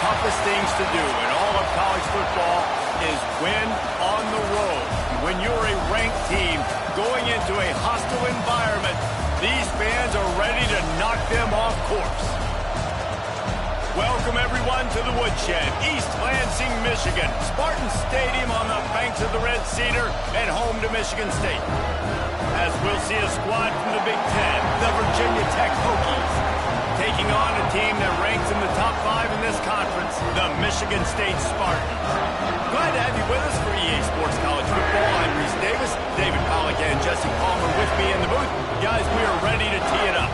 toughest things to do in all of college football is win on the road. When you're a ranked team going into a hostile environment, these fans are ready to knock them off course. Welcome, everyone, to the Woodshed, East Lansing, Michigan. Spartan Stadium on the banks of the Red Cedar and home to Michigan State. As we'll see a squad from the Big Ten, the Virginia Tech Hokies, taking on a team that ranks in the top 5 in this conference, the Michigan State Spartans. Glad to have you with us for EA Sports College Football. I'm Reese Davis, David Pollack and Jesse Palmer with me in the booth. Guys, we are ready to tee it up.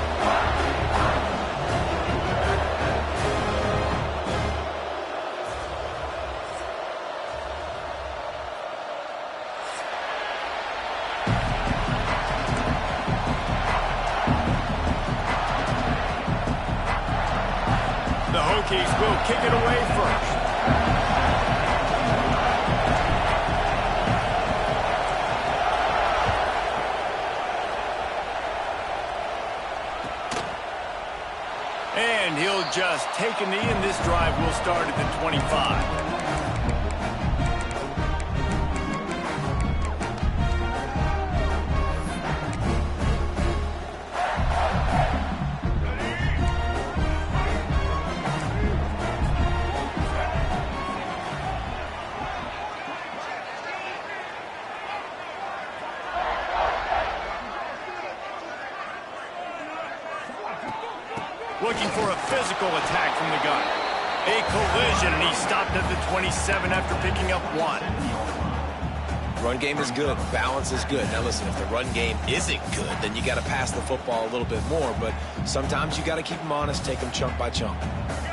The Hokies will kick it away first. And he'll just take a knee, and this drive will start at the 25. Looking for a physical attack from the gun. A collision, and he stopped at the 27 after picking up 1. Run game is good. Balance is good. Now listen, if the run game isn't good, then you got to pass the football a little bit more. But sometimes you got to keep them honest, take them chunk by chunk.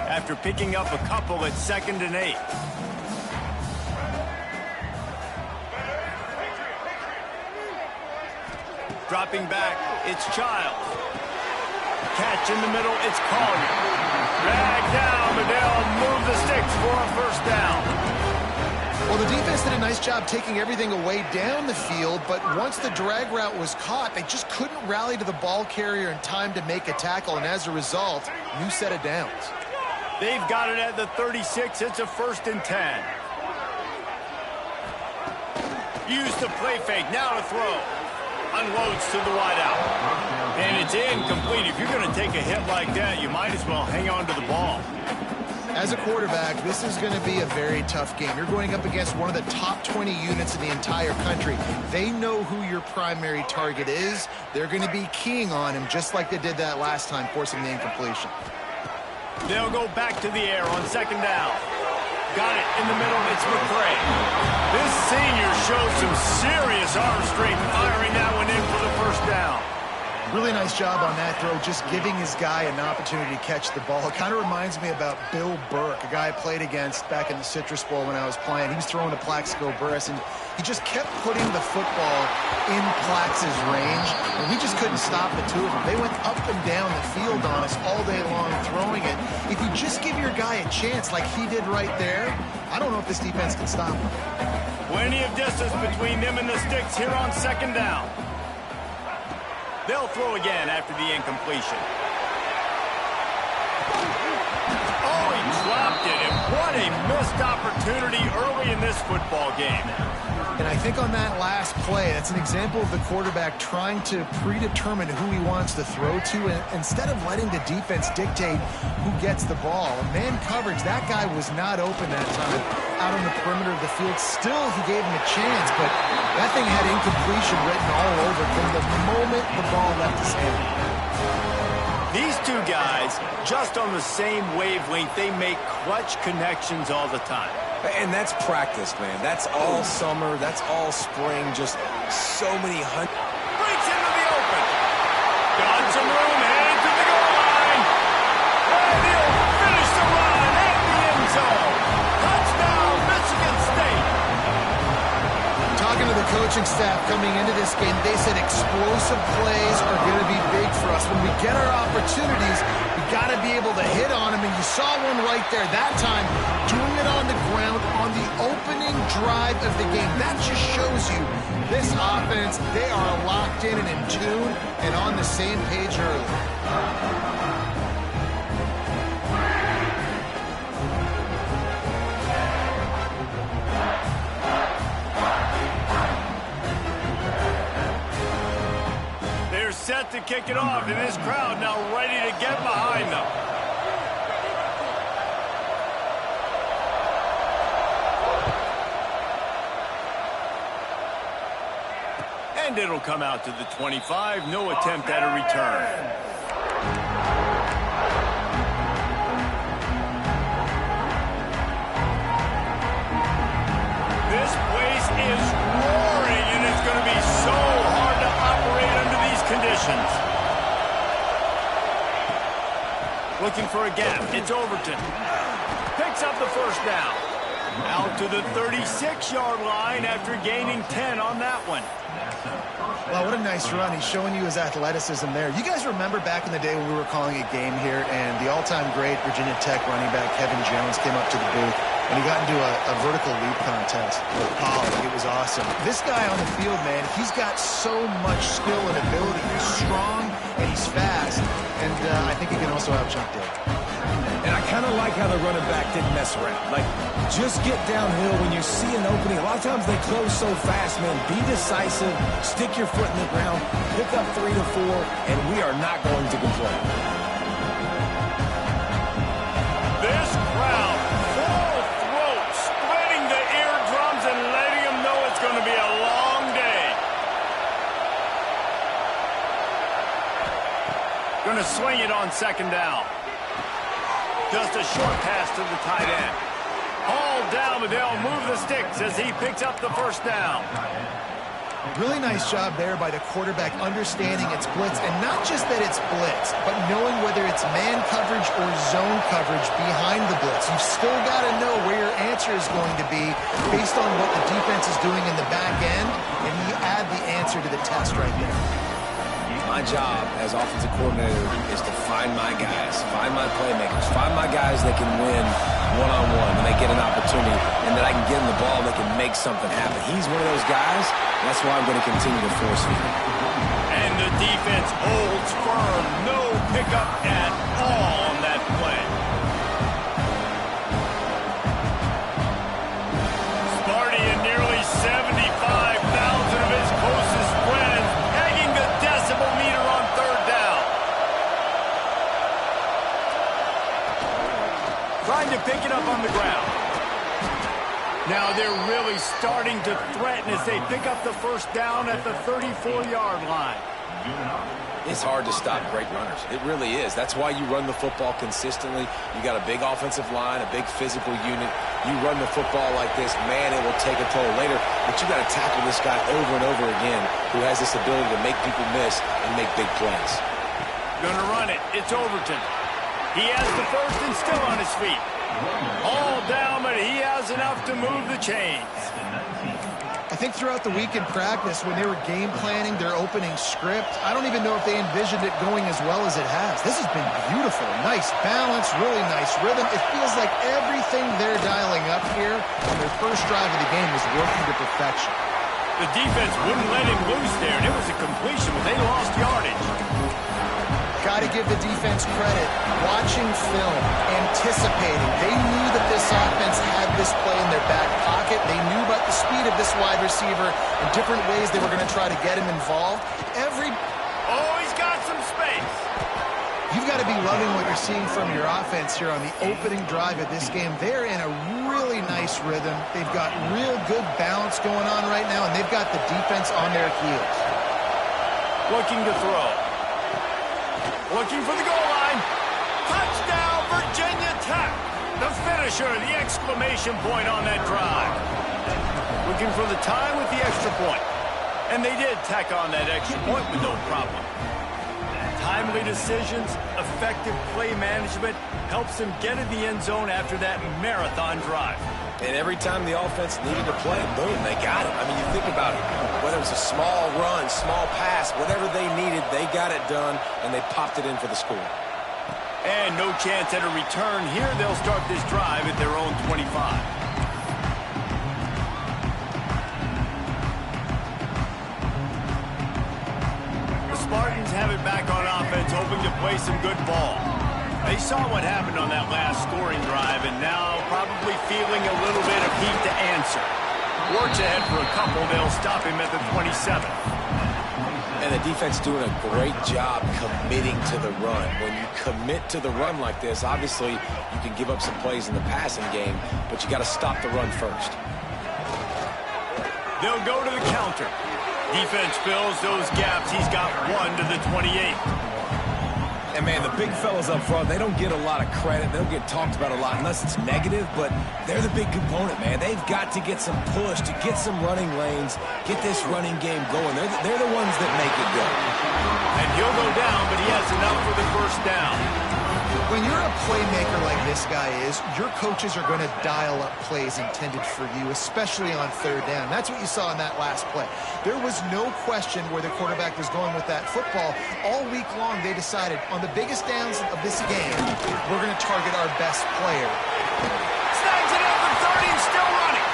After picking up a couple at 2nd and 8. Dropping back, it's Childs. Catch in the middle, it's Collier. Drag down, but they'll move the sticks for a first down. Well, the defense did a nice job taking everything away down the field, but once the drag route was caught, they just couldn't rally to the ball carrier in time to make a tackle, and as a result, new set of downs. They've got it at the 36. It's a 1st and 10. Use the play fake, now to throw. Unloads to the wideout. And it's incomplete. If you're going to take a hit like that, you might as well hang on to the ball. As a quarterback, this is going to be a very tough game. You're going up against one of the top 20 units in the entire country. They know who your primary target is. They're going to be keying on him just like they did that last time, forcing the incompletion. They'll go back to the air on 2nd down. Got it in the middle. It's McCray. This senior shows some serious arm strength, firing that one in for the first down. Really nice job on that throw, just giving his guy an opportunity to catch the ball. It kind of reminds me about Bill Burke, a guy I played against back in the Citrus Bowl when I was playing. He was throwing to Plaxico Burress, and he just kept putting the football in Plax's range, and we just couldn't stop the two of them. They went up and down the field on us all day long throwing it. If you just give your guy a chance like he did right there, I don't know if this defense can stop him. Plenty of distance between them and the sticks here on 2nd down. They'll throw again after the incompletion. Oh, he dropped it, and what a missed opportunity early in this football game. And I think on that last play, that's an example of the quarterback trying to predetermine who he wants to throw to, and instead of letting the defense dictate who gets the ball. Man coverage, that guy was not open that time out on the perimeter of the field. Still, he gave him a chance, but that thing had incompletion written all over from the moment the ball left his hand. These two guys, just on the same wavelength, they make clutch connections all the time. And that's practice, man. That's all summer. That's all spring. Just so many hundreds. Breaks into the open. Got some room, headed to the goal line. And he'll finish the run at the end zone. Touchdown, Michigan State. Talking to the coaching staff coming into this game, they said explosive plays are going to be big for us. When we get our opportunities, we got to be able to hit on them, and you saw one right there that time, doing it on the ground on the opening drive of the game. That just shows you this offense, they are locked in and in tune and on the same page early. set to kick it off, and this crowd now ready to get behind them. And it'll come out to the 25. No attempt at a return. This place is roaring, and it's going to be so hard to operate under these conditions. Looking for a gap. It's Overton. Picks up the first down. Out to the 36-yard line after gaining 10 on that one. Well, what a nice run. He's showing you his athleticism there. You guys remember back in the day when we were calling a game here and the all-time great Virginia Tech running back Kevin Jones came up to the booth and he got into a vertical leap contest with Pollard. It was awesome. This guy on the field, man, he's got so much skill and ability. He's strong and he's fast, and I think he can also out-jump Dave. And I kind of like how the running back didn't mess around. Like, just get downhill when you see an opening. A lot of times they close so fast, man. Be decisive, stick your foot in the ground, pick up 3 to 4, and we are not going to complain. This crowd, full throat, spreading the eardrums and letting them know it's going to be a long day. Going to swing it on second down. Just a short pass to the tight end. Hauled down, but they'll move the sticks as he picks up the first down. Really nice job there by the quarterback understanding it's blitz, and not just that it's blitz, but knowing whether it's man coverage or zone coverage behind the blitz. You've still got to know where your answer is going to be based on what the defense is doing in the back end, and you add the answer to the test right there. My job as offensive coordinator is to find my guys, find my playmakers, find my guys that can win one-on-one when they get an opportunity, and that I can get them the ball and they can make something happen. He's one of those guys, and that's why I'm going to continue to force feed him. And the defense holds firm. No pickup at all on that play. Sparty and nearly 75,000 of his closest friends pegging the decibel meter on third down. Trying to pick it up on the ground. Now they're really starting to threaten as they pick up the first down at the 34-yard line. It's hard to stop great runners. It really is. That's why you run the football consistently. You got a big offensive line, a big physical unit. You run the football like this, man, it will take a toll later. But you got to tackle this guy over and over again who has this ability to make people miss and make big plays. Gonna run it. It's Overton. He has the first and still on his feet. All down, but he has enough to move the chains. I think throughout the week in practice, when they were game planning their opening script, I don't even know if they envisioned it going as well as it has. This has been beautiful. Nice balance, really nice rhythm. It feels like everything they're dialing up here on their first drive of the game is working to perfection. The defense wouldn't let him loose there, and it was a completion, but they lost yardage. Got to give the defense credit. Watching film, anticipating. They knew that this offense had this play in their back pocket. They knew about the speed of this wide receiver and different ways they were going to try to get him involved. Oh, he's got some space. You've got to be loving what you're seeing from your offense here on the opening drive of this game. They're in a really nice rhythm. They've got real good balance going on right now, and they've got the defense on their heels. Looking to throw. Looking for the goal line. Touchdown, Virginia Tech. The finisher, the exclamation point on that drive. Looking for the time with the extra point. And they did tack on that extra point with no problem. Timely decisions, effective play management helps them get in the end zone after that marathon drive. And every time the offense needed to play, boom, they got it. I mean, you think about it. Whether it was a small run, small pass, whatever they needed, they got it done, and they popped it in for the score. And no chance at a return here. They'll start this drive at their own 25. The Spartans have it back on offense, hoping to play some good ball. They saw what happened on that last scoring drive, and now probably feeling a little bit of heat to answer. Works ahead for a couple. They'll stop him at the 27. And the defense doing a great job committing to the run. When you commit to the run like this, obviously you can give up some plays in the passing game, but you got to stop the run first. They'll go to the counter. Defense fills those gaps. He's got 1 to the 28. And, man, the big fellas up front, they don't get a lot of credit. They don't get talked about a lot unless it's negative, but they're the big component, man. They've got to get some push, to get some running lanes, get this running game going. They're the ones that make it go. And he'll go down, but he has enough for the first down. When you're a playmaker like this guy is, your coaches are going to dial up plays intended for you, especially on third down. That's what you saw in that last play. There was no question where the quarterback was going with that football. All week long, they decided on the biggest downs of this game, we're going to target our best player. Snags it up for 30 and still running.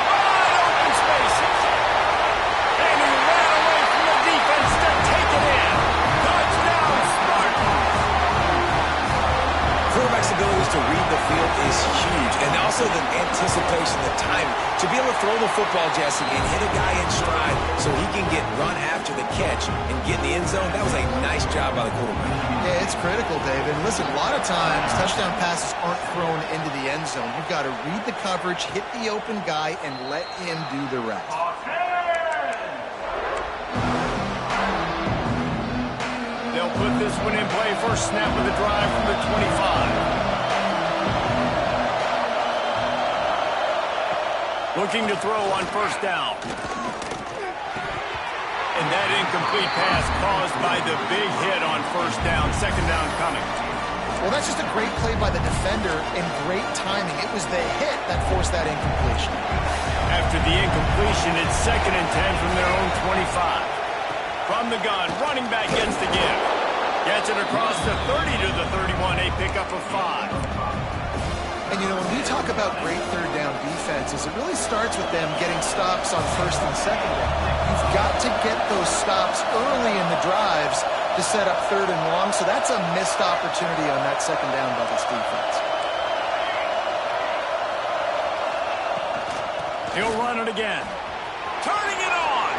Wide open spaces. And he ran away from the defense to take it in. Touchdown, Spartans. Quarterback's abilities to read the field is huge, and also the anticipation, the time to be able to throw the football, Jesse, and hit a guy in stride so he can get run after the catch and get in the end zone. That was a nice job by the quarterback. Yeah, it's critical, David. And listen, a lot of times touchdown passes aren't thrown into the end zone. You've got to read the coverage, hit the open guy, and let him do the rest. They'll put this one in play. First snap of the drive from the 25. Looking to throw on first down. And that incomplete pass caused by the big hit on first down. Second down coming. Well, that's just a great play by the defender and great timing. It was the hit that forced that incompletion. After the incompletion, it's 2nd and 10 from their own 25. From the gun, running back gets the give. Gets it across the 30 to the 31, a pickup of 5. And, you know, when we talk about great third down defenses, it really starts with them getting stops on first and second down. You've got to get those stops early in the drives to set up third and long, so that's a missed opportunity on that second down by this defense. He'll run it again. Turning it on!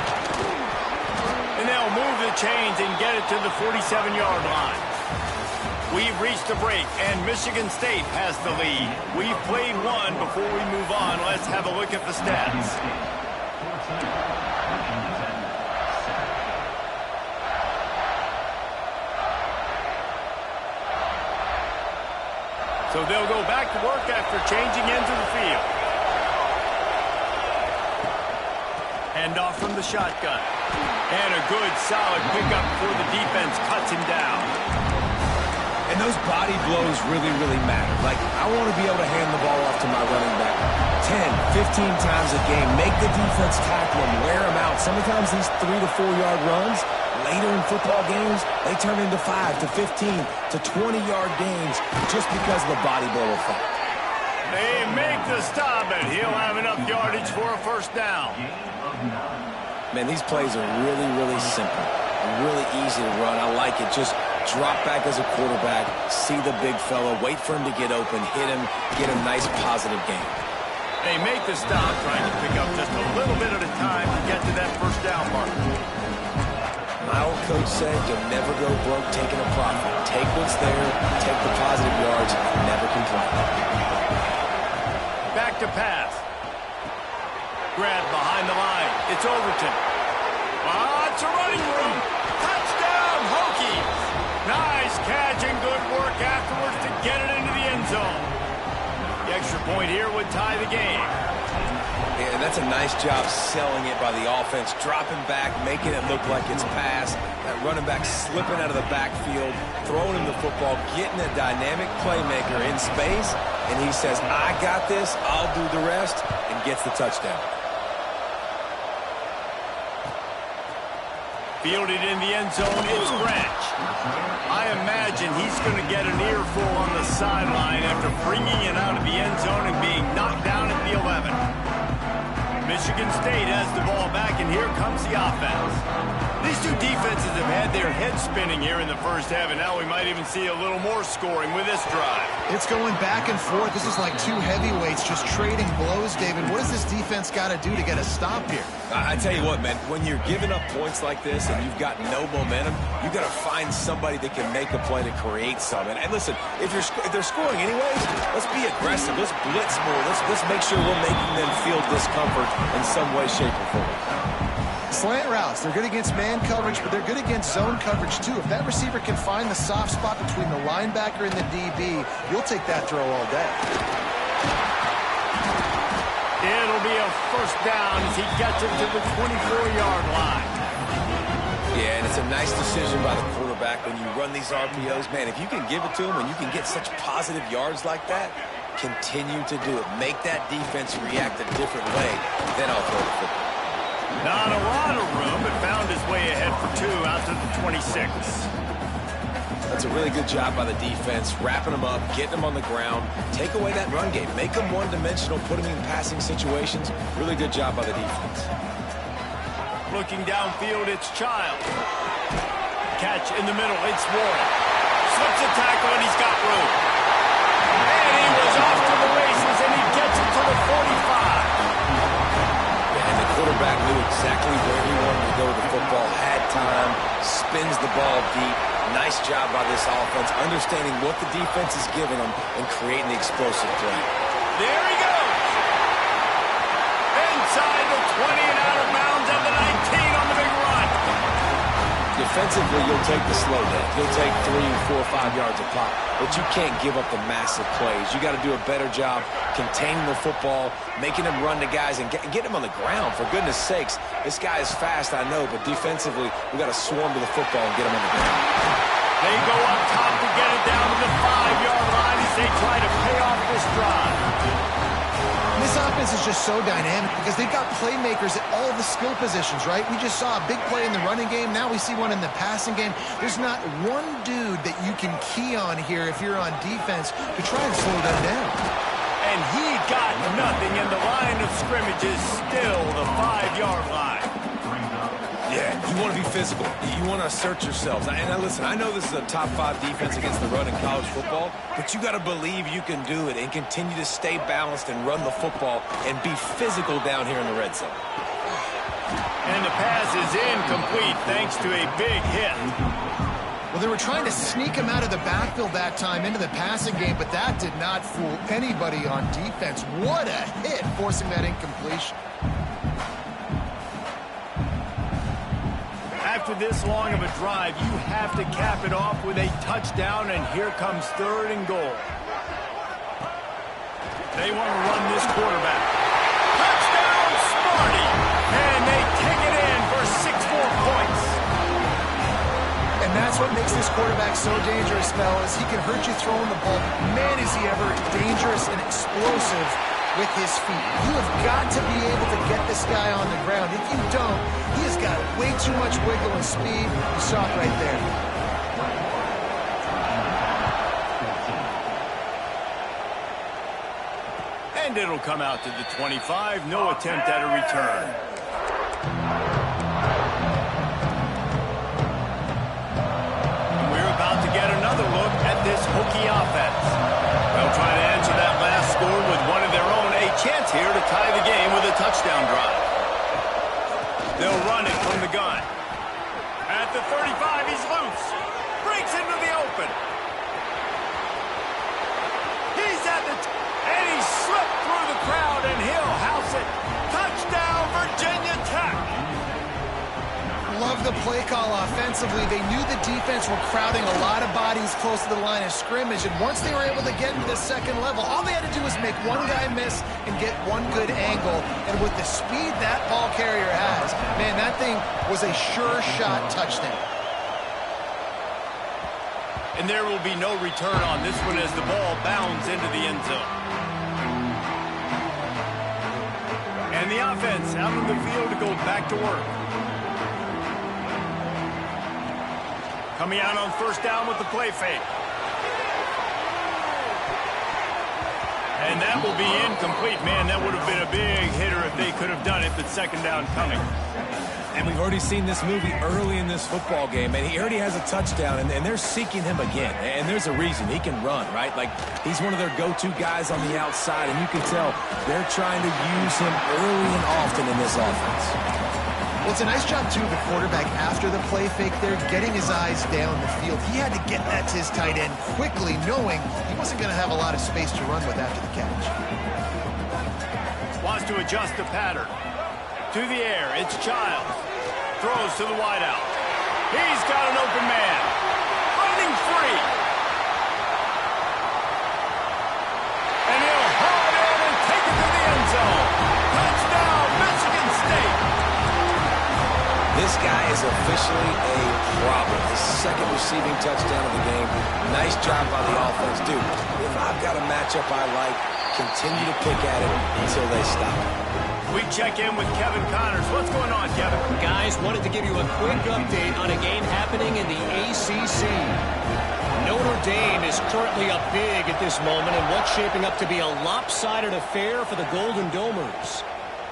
And they'll move the chains and get it to the 47-yard line. We've reached a break, and Michigan State has the lead. We've played one. Before we move on, let's have a look at the stats. So they'll go back to work after changing into the field. Hand off from the shotgun. And a good, solid pickup before the defense cuts him down. And those body blows really, really matter. Like, I want to be able to hand the ball off to my running back 10, 15 times a game. Make the defense tackle him, wear him out. Sometimes these 3 to 4 yard runs, later in football games, they turn into 5 to 15 to 20-yard gains just because of the body blow effect. They make the stop, and he'll have enough yardage for a first down. Man, these plays are really, really simple. Really easy to run. I like it. Just drop back as a quarterback, see the big fella, wait for him to get open, hit him, get a nice positive game. They make the stop, trying to pick up just a little bit at a time to get to that first down mark. My old coach said you'll never go broke taking a profit. Take what's there, take the positive yards, and never complain. Back to pass. Grab behind the line. It's Overton. Lots of running room. Touchdown, Hokies. Nice catch and good work afterwards to get it into the end zone. The extra point here would tie the game. Yeah, and that's a nice job selling it by the offense, dropping back, making it look like it's pass. That running back slipping out of the backfield, throwing him the football, getting a dynamic playmaker in space, and he says, I got this, I'll do the rest, and gets the touchdown. Fielded in the end zone, it's Branch. I imagine he's going to get an earful on the sideline after bringing it out of the end zone and being knocked down at the 11. Michigan State has the ball back, and here comes the offense. These two defenses have had their heads spinning here in the first half, and now we might even see a little more scoring with this drive. It's going back and forth. This is like two heavyweights just trading blows, David. What does this defense got to do to get a stop here? I tell you what, man, when you're giving up points like this and you've got no momentum, you got to find somebody that can make a play to create something. And listen, if they're scoring anyways, let's be aggressive. Let's blitz more. Let's make sure we're making them feel discomfort in some way, shape, or form. Slant routes, they're good against man coverage, but they're good against zone coverage too. If that receiver can find the soft spot between the linebacker and the DB, you'll take that throw all day. It'll be a first down as he gets it to the 24-yard line. Yeah, and it's a nice decision by the quarterback when you run these RPOs. Man, if you can give it to him and you can get such positive yards like that, continue to do it. Make that defense react a different way, then I'll throw the football. Not a lot of room, but found his way ahead for 2 out to the 26. That's a really good job by the defense, wrapping them up, getting them on the ground, take away that run game, make them one-dimensional, put them in passing situations. Really good job by the defense. Looking downfield, it's Child. Catch in the middle, it's Warren. Slips a tackle, and he's got room. And he was off to the races, and he gets it to the 45. Quarterback knew exactly where he wanted to go with the football, had time, spins the ball deep. Nice job by this offense, understanding what the defense is giving them and creating the explosive play. There he goes. Inside the 20 and out of bounds at the 19 on the big run. Defensively, you'll take the slow down. You'll take 3, 4, 5 yards a pop, but you can't give up the massive plays. You got to do a better job containing the football, making them run to guys and get them on the ground. For goodness sakes, this guy is fast, I know, but defensively, we got to swarm to the football and get him on the ground. They go up top to get it down to the 5-yard line as they try to pay off this drive. This offense is just so dynamic because they've got playmakers at all the skill positions, right? We just saw a big play in the running game. Now we see one in the passing game. There's not one dude that you can key on here if you're on defense to try and slow them down. And he got nothing, and the line of scrimmage is still the 5-yard line. Yeah, you want to be physical. You want to assert yourselves. And listen, I know this is a top 5 defense against the run in college football, but you got to believe you can do it and continue to stay balanced and run the football and be physical down here in the red zone. And the pass is incomplete thanks to a big hit. Well, they were trying to sneak him out of the backfield that time into the passing game, but that did not fool anybody on defense. What a hit, forcing that incompletion. After this long of a drive, you have to cap it off with a touchdown, and here comes 3rd and goal. They want to run this quarterback. Touchdown, Smarty! And they take it in for 6 more points. And that's what makes this quarterback so dangerous, fellas. He can hurt you throwing the ball. Man, is he ever dangerous and explosive with his feet. You have got to be able to get this guy on the ground. If you don't, he has got way too much wiggle and speed. You saw it right there. And it'll come out to the 25. No attempt at a return. And we're about to get another look at this Hokie offense. They'll try to answer that last score with one of their own. A chance here to tie the game with a touchdown drive. They'll run it from the gun. At the 35, he's loose. Breaks into the open. He's at the... and he slipped through the crowd, and he'll house it. Touchdown, Virginia Tech. Love the play call offensively. They knew the defense were crowding a lot of bodies close to the line of scrimmage, and once they were able to get into the second level, all they had to do was make one guy miss and get one good angle. And with the speed that ball carrier has, man, that thing was a sure shot touchdown. And there will be no return on this one as the ball bounds into the end zone. And the offense out on the field to go back to work. Coming out on 1st down with the play fake. And that will be incomplete. Man, that would have been a big hitter if they could have done it, but second down coming. And we've already seen this movie early in this football game, and he already has a touchdown, and they're seeking him again. And there's a reason. He can run, right? Like, he's one of their go-to guys on the outside, and you can tell they're trying to use him early and often in this offense. Well, it's a nice job, too, the quarterback, after the play fake there, getting his eyes down the field. He had to get that to his tight end quickly, knowing he wasn't going to have a lot of space to run with after the catch. Wants to adjust the pattern. To the air, it's Childs. Throws to the wideout. He's got an open man. Running free. And he'll haul it in and take it to the end zone. Touchdown, Michigan State. This guy is officially a problem. His second receiving touchdown of the game. Nice job by the offense. Dude, if I've got a matchup I like, continue to pick at it until they stop. We check in with Kevin Connors. What's going on, Kevin? Guys, wanted to give you a quick update on a game happening in the ACC. Notre Dame is currently up big at this moment in what's shaping up to be a lopsided affair for the Golden Domers.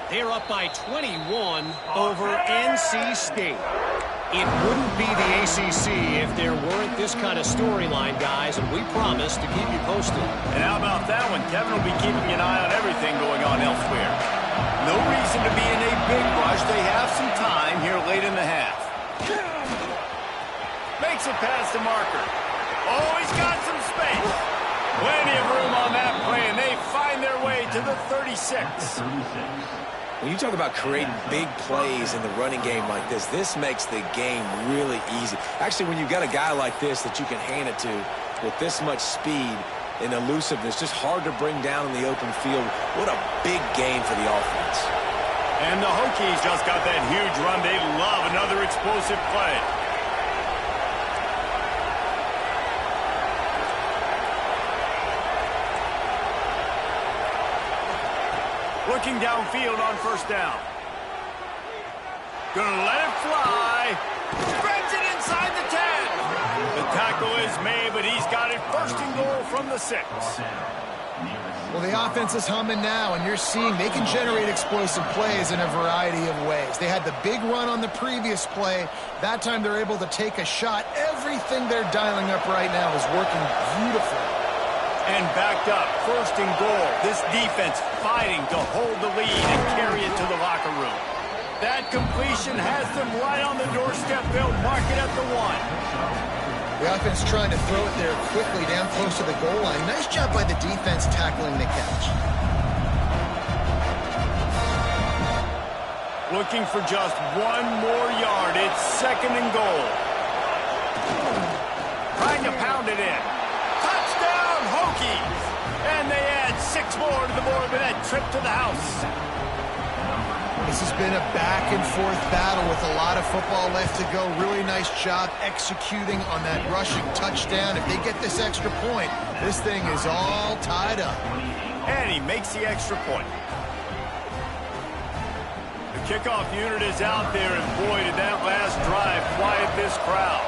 They're up by 21 over NC State. It wouldn't be the ACC if there weren't this kind of storyline, guys, and we promise to keep you posted. And how about that one? Kevin will be keeping an eye on everything going on elsewhere. No reason to be in a big rush. They have some time here late in the half. Makes it past the marker. Oh, he's got some space. Plenty of room on that play, and they find their way to the 36. When you talk about creating big plays in the running game like this makes the game really easy. Actually, when you've got a guy like this that you can hand it to with this much speed and elusiveness, just hard to bring down in the open field. What a big game for the offense. And the Hokies just got that huge run. They love another explosive play. Looking downfield on first down. Gonna let it fly. Spreads it inside the 10. The tackle is made, but he's got it first and goal from the 6. Well, the offense is humming now, and you're seeing they can generate explosive plays in a variety of ways. They had the big run on the previous play. That time they're able to take a shot. Everything they're dialing up right now is working beautifully. And backed up, first and goal. This defense fighting to hold the lead and carry it to the locker room. That completion has them right on the doorstep. They'll mark it at the 1. The offense trying to throw it there quickly down close to the goal line. Nice job by the defense tackling the catch. Looking for just one more yard. It's second and goal. Trying to pound it in. Touchdown, Hokies! And they add 6 more to the board with that trip to the house. This has been a back-and-forth battle with a lot of football left to go. Really nice job executing on that rushing touchdown. If they get this extra point, this thing is all tied up. And he makes the extra point. The kickoff unit is out there, and boy, did that last drive quiet this crowd.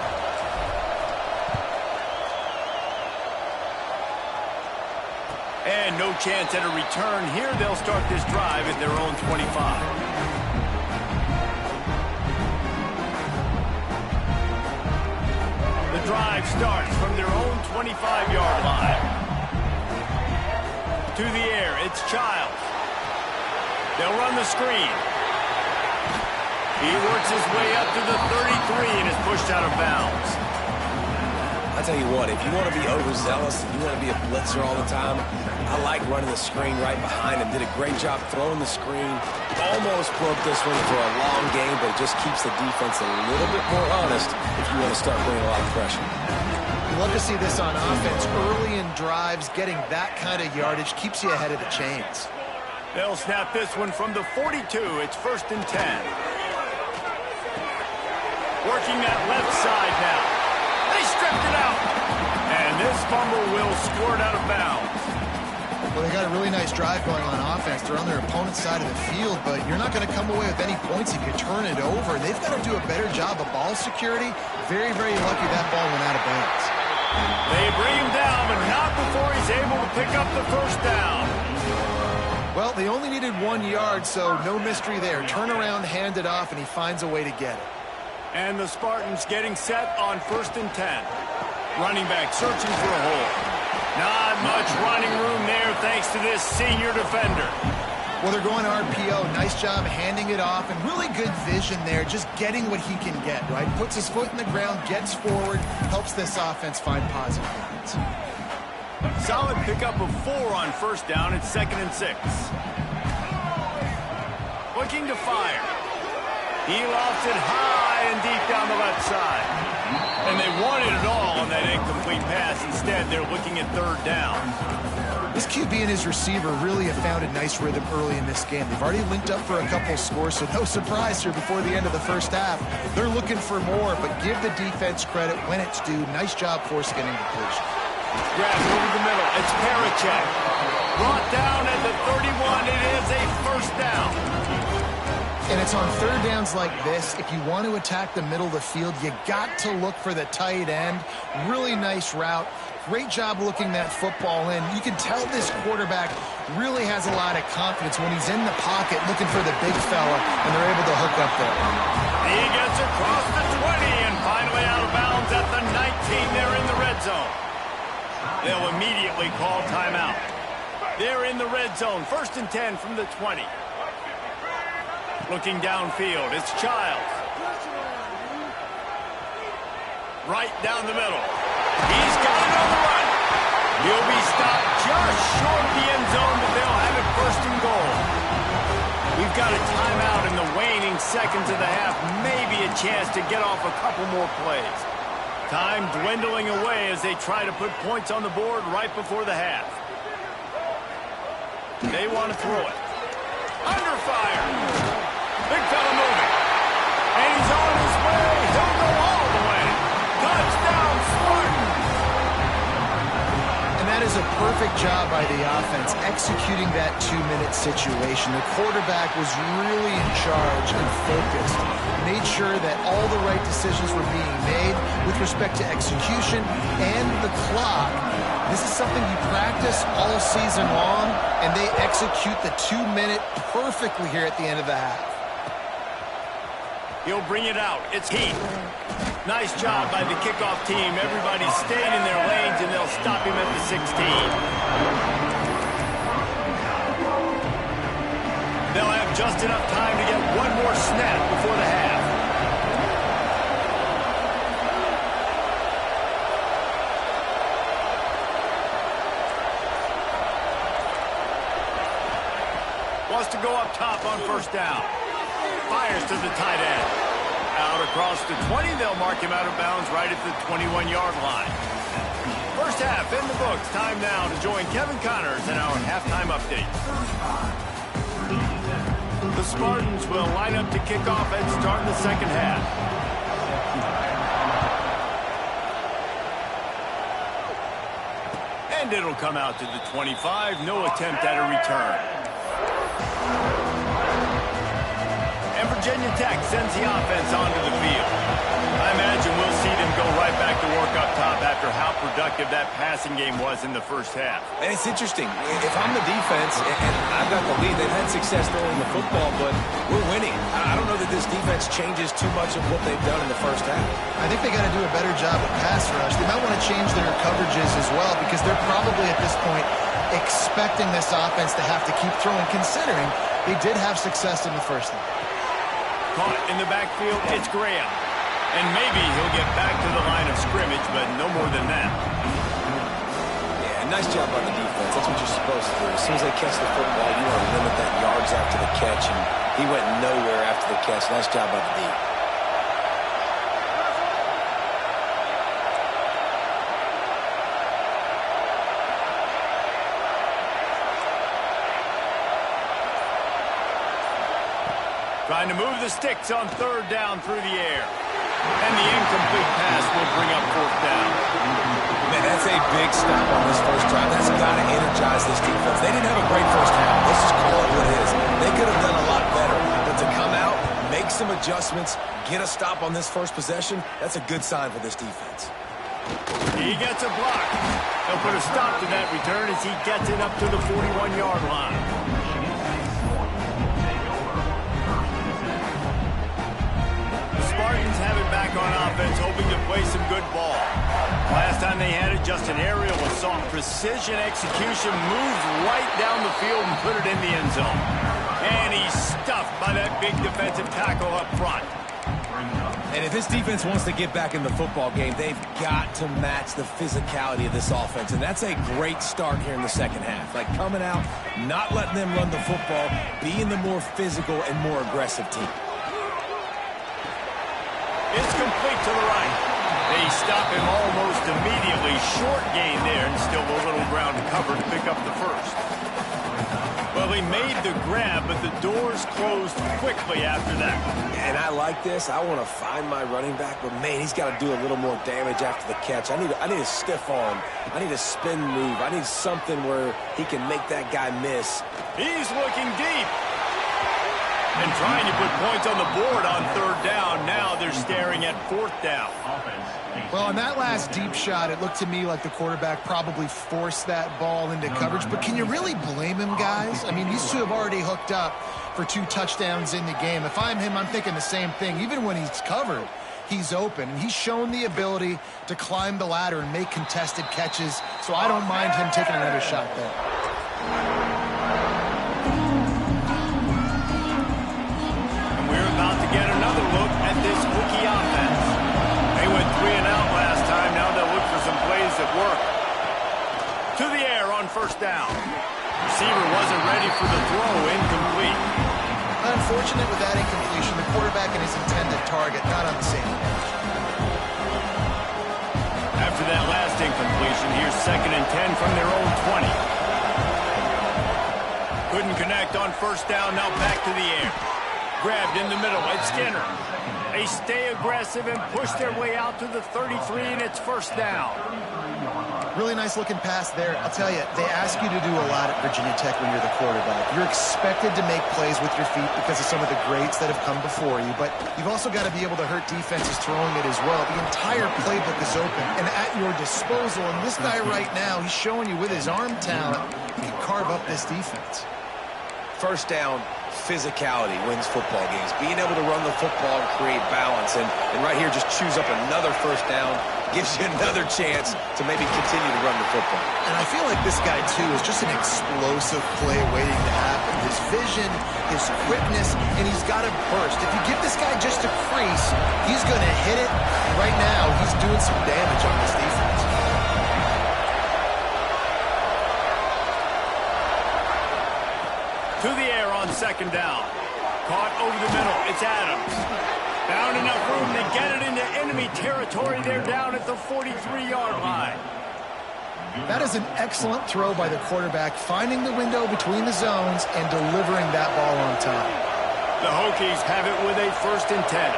And no chance at a return here. They'll start this drive at their own 25. The drive starts from their own 25-yard line. To the air, it's Childs. They'll run the screen. He works his way up to the 33 and is pushed out of bounds. I tell you what, if you want to be overzealous and you want to be a blitzer all the time, I like running the screen right behind him. Did a great job throwing the screen. Almost broke this one for a long game, but it just keeps the defense a little bit more honest if you want to start bringing a lot of pressure. You love to see this on offense. Early in drives, getting that kind of yardage keeps you ahead of the chains. They'll snap this one from the 42. It's first and 10. Working that left side now. They stripped it out. And this fumble will squirt out of bounds. Well, they got a really nice drive going on offense. They're on their opponent's side of the field, but you're not going to come away with any points if you turn it over. They've got to do a better job of ball security. Very, very lucky that ball went out of bounds. They bring him down, but not before he's able to pick up the first down. Well, they only needed 1 yard, so no mystery there. Turn around, hand it off, and he finds a way to get it. And the Spartans getting set on 1st and 10. Running back searching for a hole. Not much running room there thanks to this senior defender. Well, they're going RPO. Nice job handing it off, and really good vision there, just getting what he can get, right? Puts his foot in the ground, gets forward, helps this offense find positive yards. Solid pickup of 4 on 1st down. It's 2nd and 6. Looking to fire. He lofts it high and deep down the left side. And they wanted it all on that incomplete pass. Instead, they're looking at 3rd down. This QB and his receiver really have found a nice rhythm early in this game. They've already linked up for a couple scores, so no surprise here before the end of the first half. They're looking for more, but give the defense credit when it's due. Nice job forcing an incompletion. Grabs over the middle. It's Parachek. Brought down at the 31. It is a 1st down. And it's on 3rd downs like this. If you want to attack the middle of the field, you got to look for the tight end. Really nice route. Great job looking that football in. You can tell this quarterback really has a lot of confidence when he's in the pocket looking for the big fella, and they're able to hook up there. He gets across the 20 and finally out of bounds at the 19. They're in the red zone. They'll immediately call timeout. They're in the red zone. 1st and 10 from the 20. Looking downfield, it's Childs. Right down the middle. He's got it on the run. He'll be stopped just short of the end zone, but they'll have it 1st and goal. We've got a timeout in the waning seconds of the half. Maybe a chance to get off a couple more plays. Time dwindling away as they try to put points on the board right before the half. They want to throw it. Under fire. Big fella moving. And he's on his way. He'll go all the way. Touchdown, Spartans. And that is a perfect job by the offense executing that 2-minute situation. The quarterback was really in charge and focused. Made sure that all the right decisions were being made with respect to execution and the clock. This is something you practice all season long, and they execute the 2-minute perfectly here at the end of the half. He'll bring it out. It's Heath. Nice job by the kickoff team. Everybody stayed in their lanes, and they'll stop him at the 16. They'll have just enough time to get one more snap before the half. Wants to go up top on 1st down. Fires to the tight end. Out across the 20, they'll mark him out of bounds right at the 21-yard line. First half in the books. Time now to join Kevin Connors in our halftime update. The Spartans will line up to kick off and start the 2nd half. And it'll come out to the 25. No attempt at a return. And Virginia Tech sends the offense onto the field. I imagine we'll see them go right back to work up top after how productive that passing game was in the first half. And it's interesting. If I'm the defense and I've got the lead, they've had success throwing the football, but we're winning. I don't know that this defense changes too much of what they've done in the first half. I think they got to do a better job at pass rush. They might want to change their coverages as well, because they're probably at this point expecting this offense to have to keep throwing, considering they did have success in the first half. Caught in the backfield, it's Graham. And maybe he'll get back to the line of scrimmage, but no more than that. Yeah, nice job by the defense. That's what you're supposed to do. As soon as they catch the football, you want to limit that yards after the catch, and he went nowhere after the catch. Nice job by the D. Trying to move the sticks on 3rd down through the air. And the incomplete pass will bring up 4th down. Man, that's a big stop on this first drive. That's got to energize this defense. They didn't have a great first half. Let's just call it what it is. They could have done a lot better. But to come out, make some adjustments, get a stop on this first possession, that's a good sign for this defense. He gets a block. They'll put a stop to that return as he gets it up to the 41-yard line. The Spartans have it back on offense, hoping to play some good ball. Last time they had it, just an aerial assault. Precision execution, moves right down the field and put it in the end zone. And he's stuffed by that big defensive tackle up front. And if this defense wants to get back in the football game, they've got to match the physicality of this offense. And that's a great start here in the second half. Like coming out, not letting them run the football, being the more physical and more aggressive team. It's complete to the right. They stop him almost immediately. Short gain there, and still a little ground to cover to pick up the first. Well, he made the grab, but the doors closed quickly after that. And I like this. I want to find my running back, but, man, he's got to do a little more damage after the catch. I need a stiff arm. I need a spin move. I need something where he can make that guy miss. He's looking deep. And trying to put points on the board on third down. Now they're staring at fourth down. Well, on that last deep shot, it looked to me like the quarterback probably forced that ball into coverage. But can you really blame him, guys? I mean, these two have already hooked up for 2 touchdowns in the game. If I'm him, I'm thinking the same thing. Even when he's covered, he's open. And he's shown the ability to climb the ladder and make contested catches. So I don't mind him taking another shot there. About to get another look at this Hokie offense. They went 3 and out last time. Now they'll look for some plays that work. To the air on first down. Receiver wasn't ready for the throw. Incomplete. Unfortunate with that incompletion. The quarterback and his intended target not on the same page. After that last incompletion, here's 2nd and 10 from their own 20. Couldn't connect on first down. Now back to the air. Grabbed in the middle. It's Skinner. They stay aggressive and push their way out to the 33, and it's first down. Really nice looking pass there. I'll tell you, they ask you to do a lot at Virginia Tech when you're the quarterback. You're expected to make plays with your feet because of some of the greats that have come before you, but you've also got to be able to hurt defenses throwing it as well. The entire playbook is open and at your disposal, and this guy right now, he's showing you with his arm talent, he can carve up this defense. First down, physicality wins football games. Being able to run the football and create balance. And right here, just choose up another first down. Gives you another chance to maybe continue to run the football. And I feel like this guy, too, is just an explosive play waiting to happen. His vision, his quickness, and he's got to burst. If you give this guy just a crease, he's going to hit it. Right now, he's doing some damage on this defense. To the air on second down. Caught over the middle. It's Adams. Found enough room to get it into enemy territory. They're down at the 43-yard line. That is an excellent throw by the quarterback, finding the window between the zones and delivering that ball on time. The Hokies have it with a 1st and 10.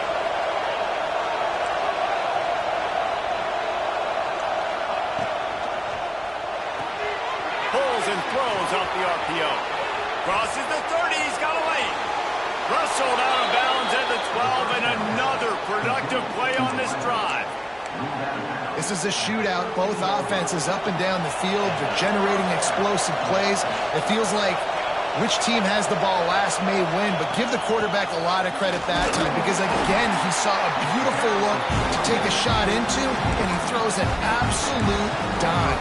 Pulls and throws off the RPO. Crosses the 30, he's got a lane. Rustled out of bounds at the 12, and another productive play on this drive. This is a shootout. Both offenses up and down the field. They're generating explosive plays. It feels like which team has the ball last may win, but give the quarterback a lot of credit that time because, again, he saw a beautiful look to take a shot into, and he throws an absolute dime.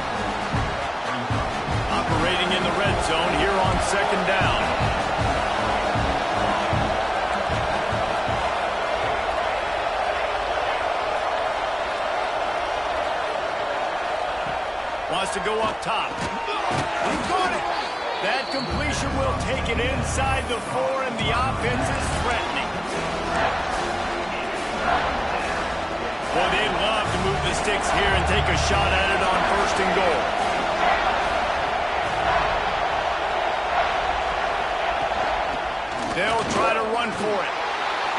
Operating in the red zone here on second down. Wants to go up top. He got it. That completion will take it inside the 4, and the offense is threatening. Well, they'd love to move the sticks here and take a shot at it on 1st and goal. They'll try to run for it.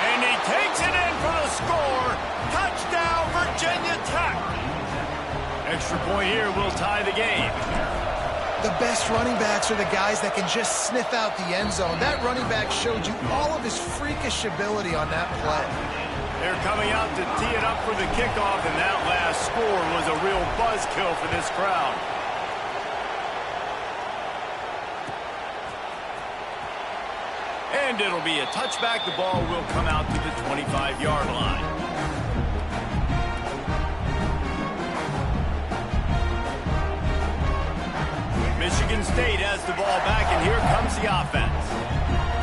And he takes it in for the score. Touchdown, Virginia Tech. Extra point here will tie the game. The best running backs are the guys that can just sniff out the end zone. That running back showed you all of his freakish ability on that play. They're coming out to tee it up for the kickoff, and that last score was a real buzzkill for this crowd. And it'll be a touchback. The ball will come out to the 25-yard line. Michigan State has the ball back, and here comes the offense.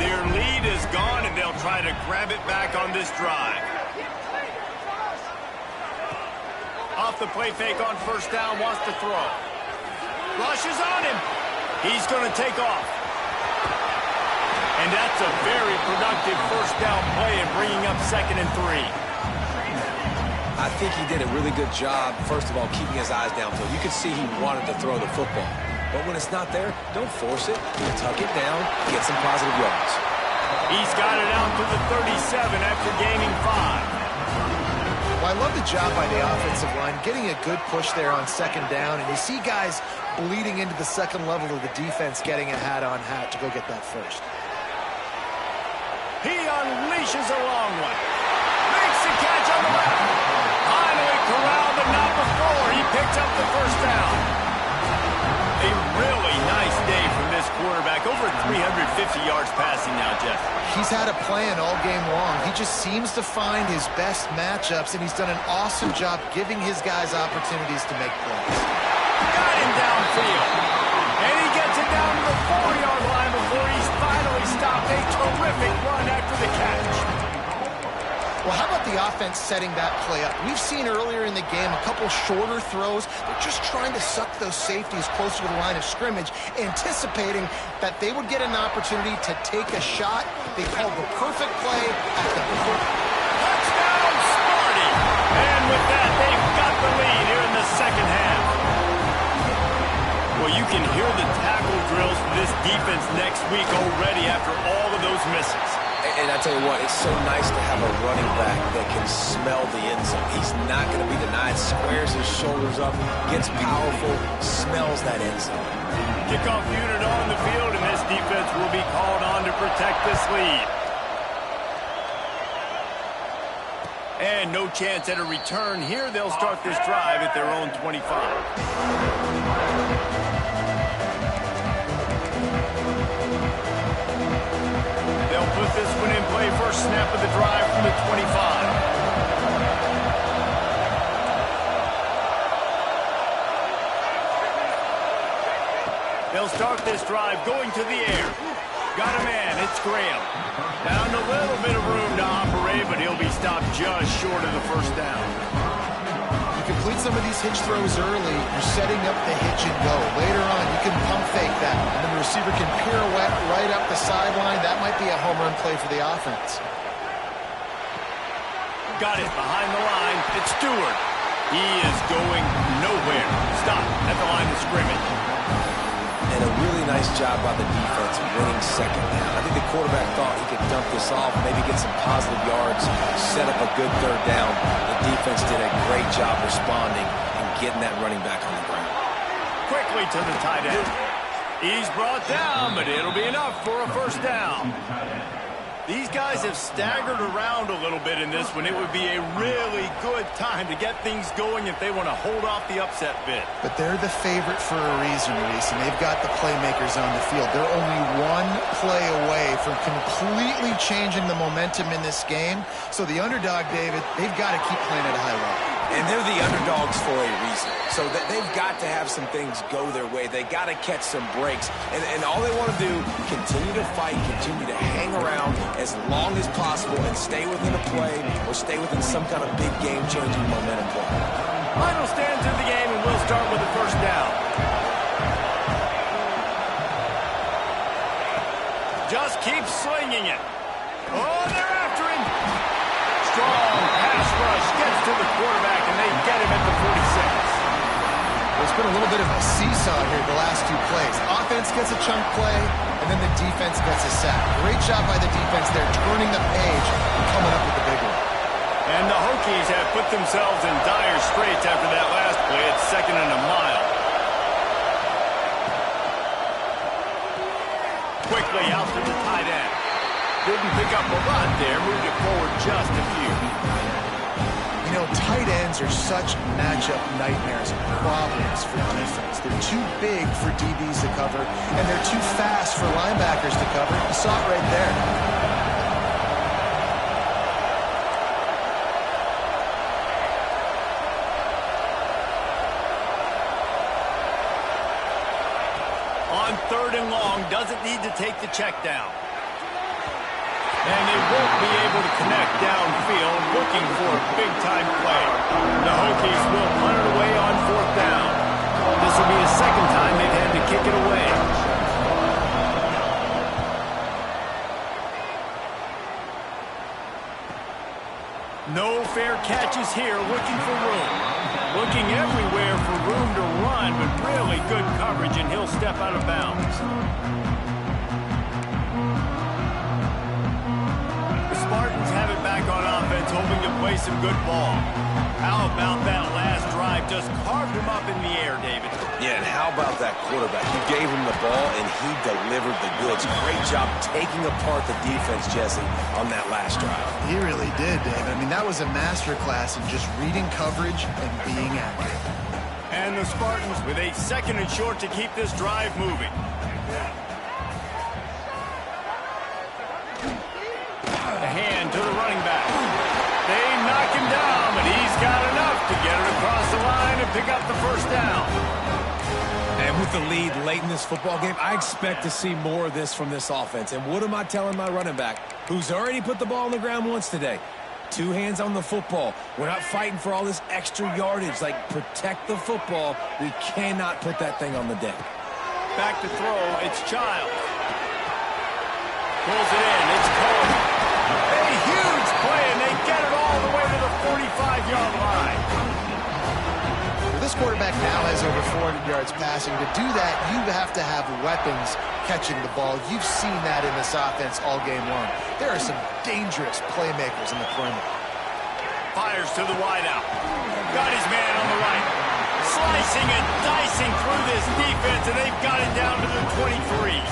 Their lead is gone, and they'll try to grab it back on this drive. Off the play fake on first down, wants to throw. Rushes on him. He's going to take off. And that's a very productive first down play and bringing up 2nd and 3. I think he did a really good job, first of all, keeping his eyes downfield. You could see he wanted to throw the football. But when it's not there, don't force it. Tuck it down, get some positive yards. He's got it out to the 37 after gaining 5. Well, I love the job by the offensive line, getting a good push there on 2nd down, and you see guys bleeding into the second level of the defense, getting a hat-on-hat to go get that first. He unleashes a long one. Makes the catch on the left. Finally corralled, but not before. He picks up the first down. A really nice day from this quarterback. Over 350 yards passing now, Jeff. He's had a plan all game long. He just seems to find his best matchups, and he's done an awesome job giving his guys opportunities to make plays. Got him downfield. And he gets it down to the 4-yard line before he's finally stopped. A terrific run after the catch. Well, how about the offense setting that play up? We've seen earlier in the game a couple shorter throws. They're just trying to suck those safeties closer to the line of scrimmage, anticipating that they would get an opportunity to take a shot. They called the perfect play at the perfect. Touchdown, Sparty! And with that, they've got the lead here in the second half. Well, you can hear the tackle drills for this defense next week already after all of those misses. And I tell you what, it's so nice to have a running back that can smell the end zone. He's not going to be denied, squares his shoulders up, gets powerful, smells that end zone. Kickoff unit on the field, and this defense will be called on to protect this lead. And no chance at a return here. They'll start this drive at their own 25. They'll put this one in play. First snap of the drive from the 25. They'll start this drive going to the air. Got a man. It's Graham. Down a little bit of room to operate, but he'll be stopped just short of the first down. You complete some of these hitch throws early, you're setting up the hitch and go. Later on, you can pump fake that, and then the receiver can pirouette right up the sideline. That might be a home run play for the offense. Got it behind the line. It's Stewart. He is going nowhere. Stop at the line of scrimmage. And a really nice job by the defense winning 2nd down. I think the quarterback thought he could dump this off, maybe get some positive yards, set up a good 3rd down. The defense did a great job responding and getting that running back on the ground. Quickly to the tight end. He's brought down, but it'll be enough for a first down. These guys have staggered around a little bit in this one. It would be a really good time to get things going if they want to hold off the upset bid. But they're the favorite for a reason, Reese, and they've got the playmakers on the field. They're only one play away from completely changing the momentum in this game. So the underdog, David, they've got to keep playing at a high level. And they're the underdogs for a reason. So that they've got to have some things go their way. They got to catch some breaks. And all they want to do, continue to fight, continue to hang around as long as possible and stay within a play or stay within some kind of big game-changing momentum play. Final stands in the game, and we'll start with the first down. Just keep slinging it. Oh, they're after him. Strong pass rush gets to the quarterback, and they get him at the 46. There's been a little bit of a seesaw here the last 2 plays. Offense gets a chunk play, and then the defense gets a sack. Great job by the defense there, turning the page and coming up with the big one. And the Hokies have put themselves in dire straits after that last play. It's 2nd and a mile. Quickly out to the tight end. Didn't pick up a lot there, moved it forward just a few. You know, tight ends are such matchup nightmares and problems for defense. They're too big for DBs to cover, and they're too fast for linebackers to cover. You saw it right there. On 3rd and long, doesn't need to take the check down. And they won't be able to connect downfield, looking for a big-time play. The Hokies will punt it away on 4th down. This will be the second time they've had to kick it away. No fair catches here, looking for room. Looking everywhere for room to run, but really good coverage, and he'll step out of bounds. The Spartans have it back on offense, hoping to play some good ball. How about that last drive? Just carved him up in the air, David. Yeah, and how about that quarterback? You gave him the ball, and he delivered the goods. Great job taking apart the defense, Jesse, on that last drive. He really did, David. I mean, that was a masterclass in just reading coverage and being accurate. And the Spartans with a 2nd and short to keep this drive moving. A hand to the running back. They knock him down, but he's got enough to get it across the line and pick up the 1st down. And with the lead late in this football game, I expect to see more of this from this offense. And what am I telling my running back, who's already put the ball on the ground once today? 2 hands on the football. We're not fighting for all this extra yardage. Like, protect the football. We cannot put that thing on the deck. Back to throw, it's Child. Pulls it in, it's Cole. A huge play, and they get it all the way to the 45-yard line. This quarterback now has over 400 yards passing. To do that, you have to have weapons catching the ball. You've seen that in this offense all game long. There are some dangerous playmakers in the perimeter. Fires to the wideout. Got his man on the right. Slicing and dicing through this defense, and they've got it down to the 23.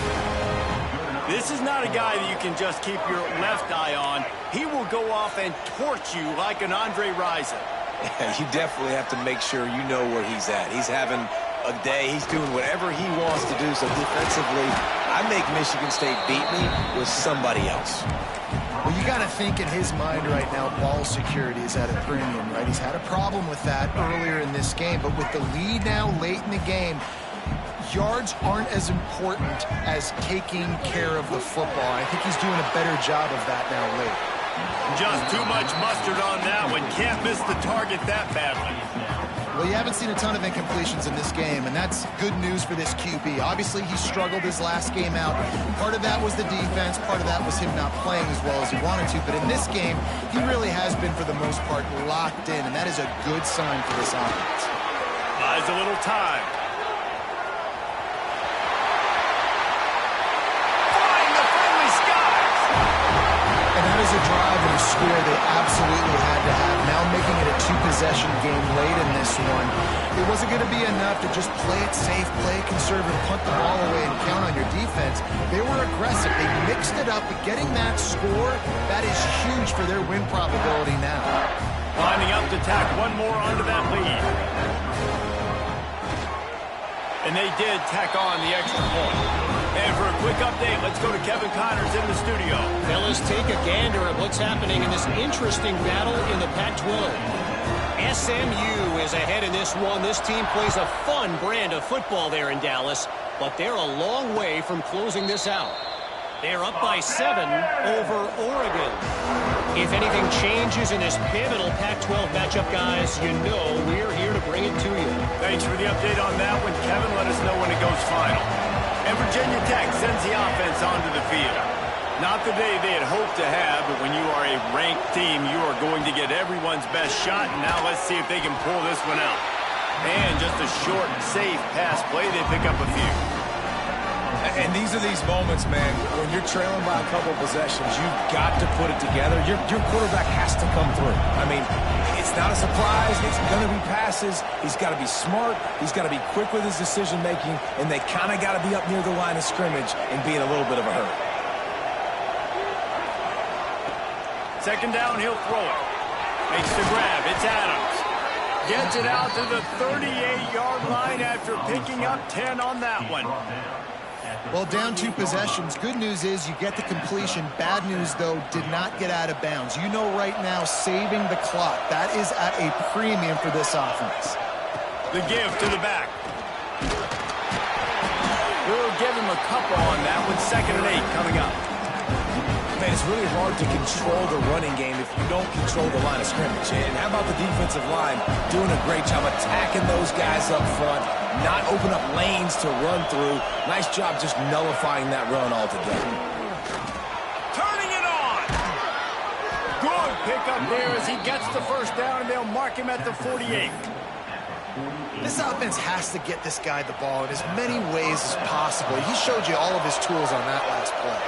This is not a guy that you can just keep your left eye on. He will go off and torch you like an Andre Rison. Yeah, you definitely have to make sure you know where he's at. He's having a day. He's doing whatever he wants to do. So defensively, I make Michigan State beat me with somebody else. Well, you got to think in his mind right now, ball security is at a premium, right? He's had a problem with that earlier in this game, but with the lead now late in the game, yards aren't as important as taking care of the football. I think he's doing a better job of that now late. Just too much mustard on that one. Can't miss the target that badly. Well, you haven't seen a ton of incompletions in this game, and that's good news for this QB. Obviously, he struggled his last game out. Part of that was the defense. Part of that was him not playing as well as he wanted to. But in this game, he really has been, for the most part, locked in, and that is a good sign for this offense. Buys a little time. A drive and a score they absolutely had to have. Now making it a 2-possession game late in this one. It wasn't going to be enough to just play it safe, play it conservative, punt the ball away, and count on your defense. They were aggressive. They mixed it up, but getting that score, that is huge for their win probability now. Lining up to tack one more onto that lead. And they did tack on the extra point. And for a quick update, let's go to Kevin Connors in the studio. Fellas, take a gander at what's happening in this interesting battle in the Pac-12. SMU is ahead in this one. This team plays a fun brand of football there in Dallas, but they're a long way from closing this out. They're up by 7 over Oregon. If anything changes in this pivotal Pac-12 matchup, guys, you know we're here to bring it to you. Thanks for the update on that one, Kevin. Let us know when it goes final. And Virginia Tech sends the offense onto the field. Not the day they had hoped to have, but when you are a ranked team, you are going to get everyone's best shot. And now let's see if they can pull this one out. And just a short, safe pass play, they pick up a few. And these are these moments, man, when you're trailing by a couple of possessions, you've got to put it together. Your quarterback has to come through. I mean, it's not a surprise. It's going to be passes. He's got to be smart. He's got to be quick with his decision-making, and they kind of got to be up near the line of scrimmage and be in a little bit of a hurry. Second down, he'll throw it. Makes the grab. It's Adams. Gets it out to the 38-yard line after picking up 10 on that one. Well, down 2 possessions. Good news is you get the completion. Bad news, though, did not get out of bounds. You know right now, saving the clock. That is at a premium for this offense. The give to the back. We'll give him a couple on that one. 2nd and 8 coming up. Man, it's really hard to control the running game if you don't control the line of scrimmage. And how about the defensive line doing a great job attacking those guys up front, not open up lanes to run through. Nice job just nullifying that run altogether. Turning it on. Good pickup there as he gets the first down, and they'll mark him at the 48. This offense has to get this guy the ball in as many ways as possible. He showed you all of his tools on that last play.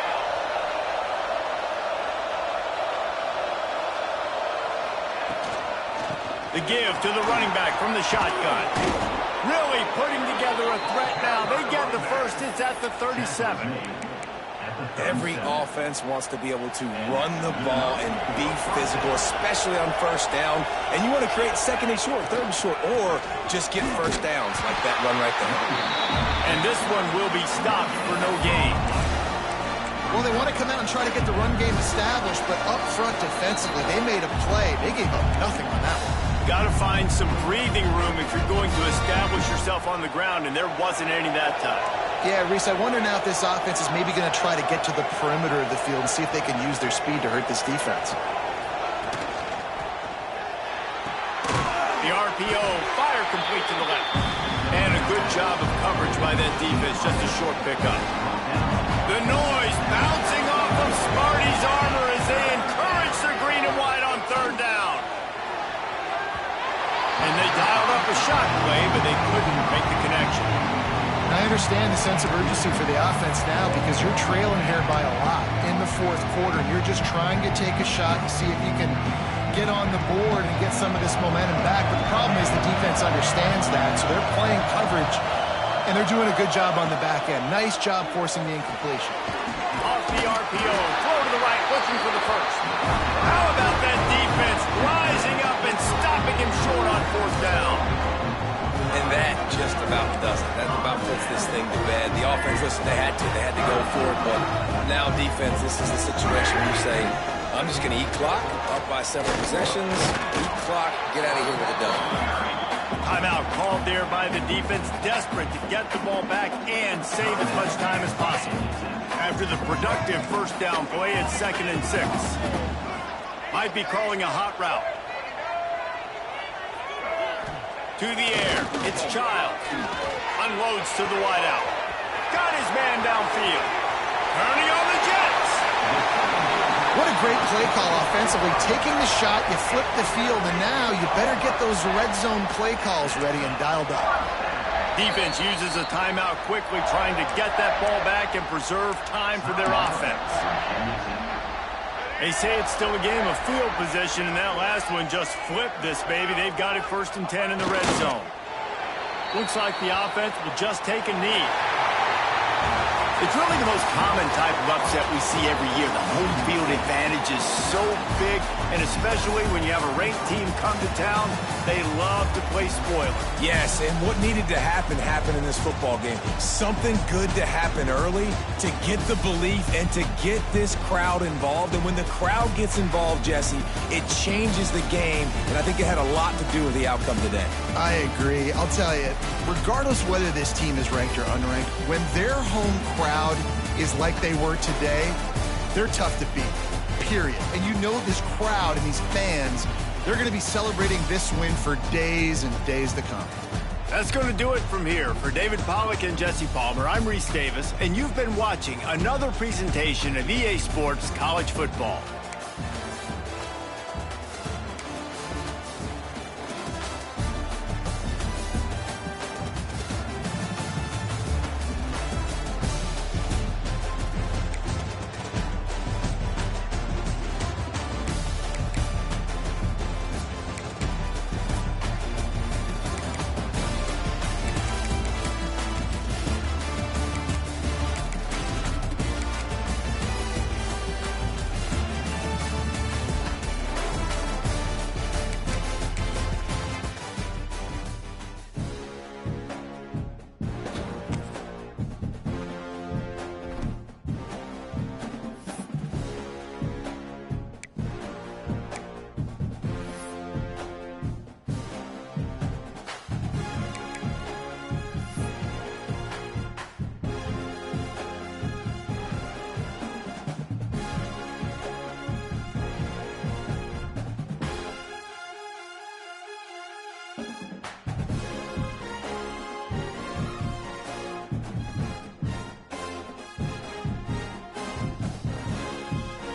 The give to the running back from the shotgun. Really putting together a threat now. They get the first. It's at the 37. Every offense wants to be able to run the ball and be physical, especially on first down. And you want to create 2nd and short, 3rd and short, or just get first downs like that run right there. And this one will be stopped for no gain. Well, they want to come out and try to get the run game established, but up front defensively, they made a play. They gave up nothing on that one. Got to find some breathing room if you're going to establish yourself on the ground, and there wasn't any that time. Yeah, Reese, I wonder now if this offense is maybe going to try to get to the perimeter of the field and see if they can use their speed to hurt this defense. The RPO, fire complete to the left. And a good job of coverage by that defense, just a short pickup. The noise bouncing off of Smarty's armor as they encourage the green and white on 3rd down. And they dialed up a shot play, but they couldn't make the connection. I understand the sense of urgency for the offense now because you're trailing here by a lot in the 4th quarter, and you're just trying to take a shot and see if you can get on the board and get some of this momentum back. But the problem is the defense understands that, so they're playing coverage, and they're doing a good job on the back end. Nice job forcing the incompletion. Off the RPO, throw to the right, looking for the first. How about that defense rising up and stopping him short on 4th down? And that just about does it. That about puts this thing to bed. The offense, listen, they had to go for it, but now defense, this is the situation where you say, I'm just going to eat clock, up by 7 possessions, eat clock, get out of here with a dub. Timeout called there by the defense, desperate to get the ball back and save as much time as possible. After the productive first down play, it's 2nd and 6. Might be calling a hot route. To the air, it's Child. Unloads to the wideout. Got his man downfield. Turning on the Jets. What a great play call offensively. Taking the shot, you flip the field, and now you better get those red zone play calls ready and dialed up. Defense uses a timeout quickly, trying to get that ball back and preserve time for their offense. They say it's still a game of field position, and that last one just flipped this baby. They've got it 1st and 10 in the red zone. Looks like the offense will just take a knee. It's really the most common type of upset we see every year. The home field advantage is so big, and especially when you have a ranked team come to town, they love to play spoiler. Yes, and what needed to happen happened in this football game. Something good to happen early to get the belief and to get this crowd involved. And when the crowd gets involved, Jesse, it changes the game, and I think it had a lot to do with the outcome today. I agree. I'll tell you, regardless whether this team is ranked or unranked, when their home crowd is like they were today, they're tough to beat, period. And you know this crowd and these fans, they're going to be celebrating this win for days and days to come. That's going to do it from here. For David Pollack and Jesse Palmer, I'm Reese Davis, and you've been watching another presentation of EA Sports College Football.